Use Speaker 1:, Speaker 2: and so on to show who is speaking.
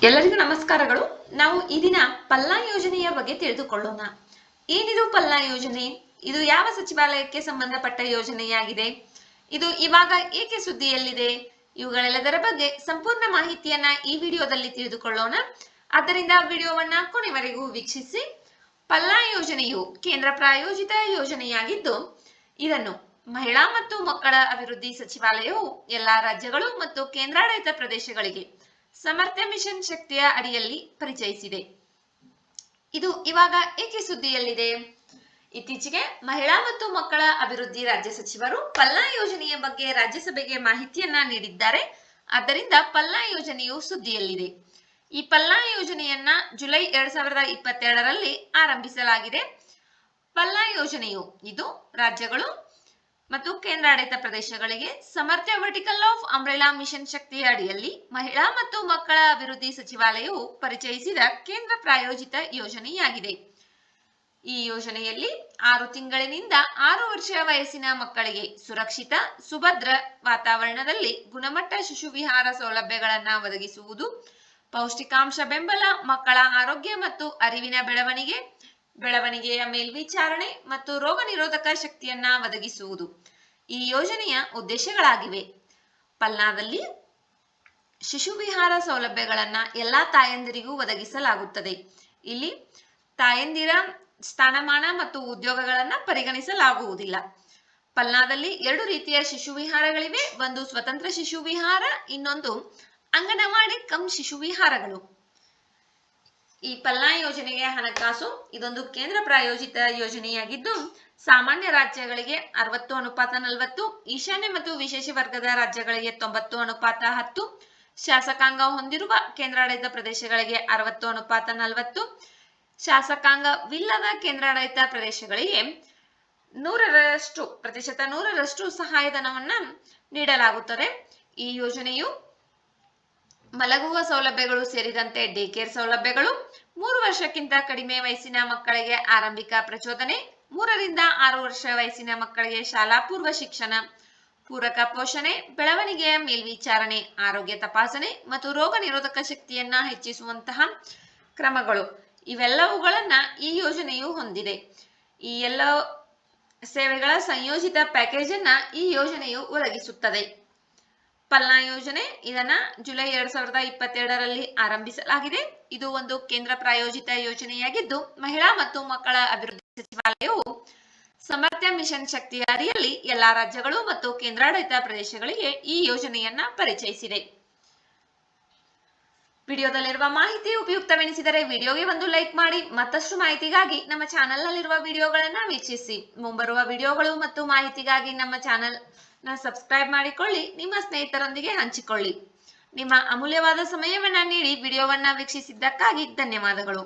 Speaker 1: ಎಲ್ಲರಿಗೂ ನಮಸ್ಕಾರಗಳು. ನಾವು ಈ ದಿನ ಪಲ್ಲಾ ಯೋಜನೆಯ ಬಗ್ಗೆ ತಿಳಿದುಕೊಳ್ಳೋಣ. ಏನಿದು ಪಲ್ಲಾ ಯೋಜನೆ? ಇದು ಯಾವ ಸಚಿವಾಲಯಕ್ಕೆ ಸಂಬಂಧಪಟ್ಟ ಯೋಜನೆಯಾಗಿದೆ? ಇದು ಇವಾಗ ಏಕೆ ಸುದ್ದಿಯಲ್ಲಿದೆ? ಇವುಗಳೆಲ್ಲದರ ಬಗ್ಗೆ ಸಂಪೂರ್ಣ ಮಾಹಿತಿಯನ್ನ ಈ ವಿಡಿಯೋದಲ್ಲಿ ತಿಳಿದುಕೊಳ್ಳೋಣ. ಆದ್ದರಿಂದ ವಿಡಿಯೋವನ್ನ ಕೊನೆವರೆಗೂ ವೀಕ್ಷಿಸಿ. ಪಲ್ಲಾ ಯೋಜನೆಯು ಕೇಂದ್ರ ಪ್ರಾಯೋಜಿತ ಯೋಜನೆಯಾಗಿದ್ದು, ಇದನ್ನು ಮಹಿಳಾ ಮತ್ತು ಮಕ್ಕಳ ಅಭಿವೃದ್ಧಿ ಸಚಿವಾಲಯವು ಎಲ್ಲಾ ರಾಜ್ಯಗಳು ಮತ್ತು ಕೇಂದ್ರಾಡಳಿತ ಪ್ರದೇಶಗಳಿಗೆ ಸಮರ್ಥ ಮಿಷನ್ ಶಕ್ತಿಯ ಅಡಿಯಲ್ಲಿ ಪರಿಚಯಿಸಿದೆ. ಇದು ಇವಾಗ ಏಕೆ ಸುದ್ದಿಯಲ್ಲಿದೆ? ಇತ್ತೀಚೆಗೆ ಮಹಿಳಾ ಮತ್ತು ಮಕ್ಕಳ ಅಭಿವೃದ್ಧಿ ರಾಜ್ಯ ಸಚಿವರು ಪಲ್ಲಾ ಯೋಜನೆಯ ಬಗ್ಗೆ ರಾಜ್ಯಸಭೆಗೆ ಮಾಹಿತಿಯನ್ನ ನೀಡಿದ್ದಾರೆ. ಆದ್ದರಿಂದ ಪಲ್ಲಾ ಯೋಜನೆಯು ಸುದ್ದಿಯಲ್ಲಿದೆ. ಈ ಪಲ್ಲಾ ಯೋಜನೆಯನ್ನ ಜುಲೈ 2022ರಲ್ಲಿ ಆರಂಭಿಸಲಾಗಿದೆ. ಪಲ್ಲಾ ಯೋಜನೆಯು ಇದು ರಾಜ್ಯಗಳು ಮತ್ತು ಕೇಂದ್ರಾಡಳಿತ ಪ್ರದೇಶಗಳಿಗೆ ಸಮರ್ಥ ವರ್ಟಿಕಲ್ ಆಫ್ ಅಂಬ್ರೆಲಾ ಮಿಷನ್ ಶಕ್ತಿಯ ಅಡಿಯಲ್ಲಿ ಮಹಿಳಾ ಮತ್ತು ಮಕ್ಕಳ ಅಭಿವೃದ್ಧಿ ಸಚಿವಾಲಯವು ಪರಿಚಯಿಸಿದ ಕೇಂದ್ರ ಪ್ರಾಯೋಜಿತ ಯೋಜನೆಯಾಗಿದೆ. ಈ ಯೋಜನೆಯಲ್ಲಿ 6 ತಿಂಗಳಿನಿಂದ 6 ವರ್ಷ ವಯಸ್ಸಿನ ಮಕ್ಕಳಿಗೆ ಸುರಕ್ಷಿತ, ಸುಭದ್ರ ವಾತಾವರಣದಲ್ಲಿ ಗುಣಮಟ್ಟ ಶಿಶು ವಿಹಾರ ಸೌಲಭ್ಯಗಳನ್ನು ಒದಗಿಸುವುದು, ಪೌಷ್ಟಿಕಾಂಶ ಬೆಂಬಲ, ಮಕ್ಕಳ ಆರೋಗ್ಯ ಮತ್ತು ಅರಿವಿನ ಬೆಳವಣಿಗೆಯ ಮೇಲ್ವಿಚಾರಣೆ ಮತ್ತು ರೋಗ ನಿರೋಧಕ ಶಕ್ತಿಯನ್ನ ಒದಗಿಸುವುದು ಈ ಯೋಜನೆಯ ಉದ್ದೇಶಗಳಾಗಿವೆ. ಪಲ್ಲಾದಲ್ಲಿ ಶಿಶು ವಿಹಾರ ಸೌಲಭ್ಯಗಳನ್ನ ಎಲ್ಲಾ ತಾಯಂದಿರಿಗೂ ಒದಗಿಸಲಾಗುತ್ತದೆ. ಇಲ್ಲಿ ತಾಯಂದಿರ ಸ್ಥಾನಮಾನ ಮತ್ತು ಉದ್ಯೋಗಗಳನ್ನ ಪರಿಗಣಿಸಲಾಗುವುದಿಲ್ಲ. ಪಲ್ಲಾದಲ್ಲಿ 2 ರೀತಿಯ ಶಿಶು ವಿಹಾರಗಳಿವೆ. ಒಂದು ಸ್ವತಂತ್ರ ಶಿಶು ವಿಹಾರ, ಇನ್ನೊಂದು ಅಂಗನವಾಡಿ ಕಮ್ ಶಿಶು ವಿಹಾರಗಳು. ಈ ಪಲ್ಲಾ ಯೋಜನೆಯ ಹಣಕಾಸು ಇದೊಂದು ಕೇಂದ್ರ ಪ್ರಾಯೋಜಿತ ಯೋಜನೆಯಾಗಿದ್ದು, ಸಾಮಾನ್ಯ ರಾಜ್ಯಗಳಿಗೆ 60:40, ಈಶಾನ್ಯ ಮತ್ತು ವಿಶೇಷ ವರ್ಗದ ರಾಜ್ಯಗಳಿಗೆ 90:10, ಶಾಸಕಾಂಗ ಹೊಂದಿರುವ ಕೇಂದ್ರಾಡಳಿತ ಪ್ರದೇಶಗಳಿಗೆ 60:40, ಶಾಸಕಾಂಗವಿಲ್ಲದ ಕೇಂದ್ರಾಡಳಿತ ಪ್ರದೇಶಗಳಿಗೆ 100% ಸಹಾಯಧನವನ್ನ ನೀಡಲಾಗುತ್ತದೆ. ಈ ಯೋಜನೆಯು ಮಲಗುವ ಸೌಲಭ್ಯಗಳು ಸೇರಿದಂತೆ ಡೇ ಕೇರ್ ಸೌಲಭ್ಯಗಳು, 3 ವರ್ಷಕ್ಕಿಂತ ಕಡಿಮೆ ವಯಸ್ಸಿನ ಮಕ್ಕಳಿಗೆ ಆರಂಭಿಕ ಪ್ರಚೋದನೆ, 3 ರಿಂದ 6 ವರ್ಷ ವಯಸ್ಸಿನ ಮಕ್ಕಳಿಗೆ ಶಾಲಾ ಪೂರ್ವ ಶಿಕ್ಷಣ, ಪೂರಕ ಪೋಷಣೆ, ಬೆಳವಣಿಗೆಯ ಮೇಲ್ವಿಚಾರಣೆ, ಆರೋಗ್ಯ ತಪಾಸಣೆ ಮತ್ತು ರೋಗ ನಿರೋಧಕ ಶಕ್ತಿಯನ್ನ ಹೆಚ್ಚಿಸುವಂತಹ ಕ್ರಮಗಳು ಇವೆಲ್ಲವುಗಳನ್ನ ಈ ಯೋಜನೆಯು ಹೊಂದಿದೆ. ಈ ಎಲ್ಲ ಸೇವೆಗಳ ಸಂಯೋಜಿತ ಪ್ಯಾಕೇಜ್ ಅನ್ನ ಈ ಯೋಜನೆಯು ಒದಗಿಸುತ್ತದೆ. ಪಲ್ಲಾ ಯೋಜನೆ ಇದನ್ನ ಜುಲೈ 2022ರಲ್ಲಿ ಆರಂಭಿಸಲಾಗಿದೆ. ಇದು ಒಂದು ಕೇಂದ್ರ ಪ್ರಾಯೋಜಿತ ಯೋಜನೆಯಾಗಿದ್ದು, ಮಹಿಳಾ ಮತ್ತು ಮಕ್ಕಳ ಅಭಿವೃದ್ಧಿ ಸಚಿವಾಲಯವು ಸಮರ್ಥ ಮಿಷನ್ ಶಕ್ತಿಯ ಅಡಿಯಲ್ಲಿ ಎಲ್ಲಾ ರಾಜ್ಯಗಳು ಮತ್ತು ಕೇಂದ್ರಾಡಳಿತ ಪ್ರದೇಶಗಳಿಗೆ ಈ ಯೋಜನೆಯನ್ನ ಪರಿಚಯಿಸಿದೆ. ವಿಡಿಯೋದಲ್ಲಿರುವ ಮಾಹಿತಿ ಉಪಯುಕ್ತವೆನಿಸಿದರೆ ವಿಡಿಯೋಗೆ ಒಂದು ಲೈಕ್ ಮಾಡಿ. ಮತ್ತಷ್ಟು ಮಾಹಿತಿಗಾಗಿ ನಮ್ಮ ಚಾನೆಲ್ನಲ್ಲಿರುವ ವಿಡಿಯೋಗಳನ್ನ ವೀಕ್ಷಿಸಿ. ಮುಂಬರುವ ವಿಡಿಯೋಗಳು ಮತ್ತು ಮಾಹಿತಿಗಾಗಿ ನಮ್ಮ ಚಾನೆಲ್ ಸಬ್ಸ್ಕ್ರೈಬ್ ಮಾಡಿಕೊಳ್ಳಿ. ನಿಮ್ಮ ಸ್ನೇಹಿತರೊಂದಿಗೆ ಹಂಚಿಕೊಳ್ಳಿ. ನಿಮ್ಮ ಅಮೂಲ್ಯವಾದ ಸಮಯವನ್ನ ನೀಡಿ ವಿಡಿಯೋವನ್ನ ವೀಕ್ಷಿಸಿದ್ದಕ್ಕಾಗಿ ಧನ್ಯವಾದಗಳು.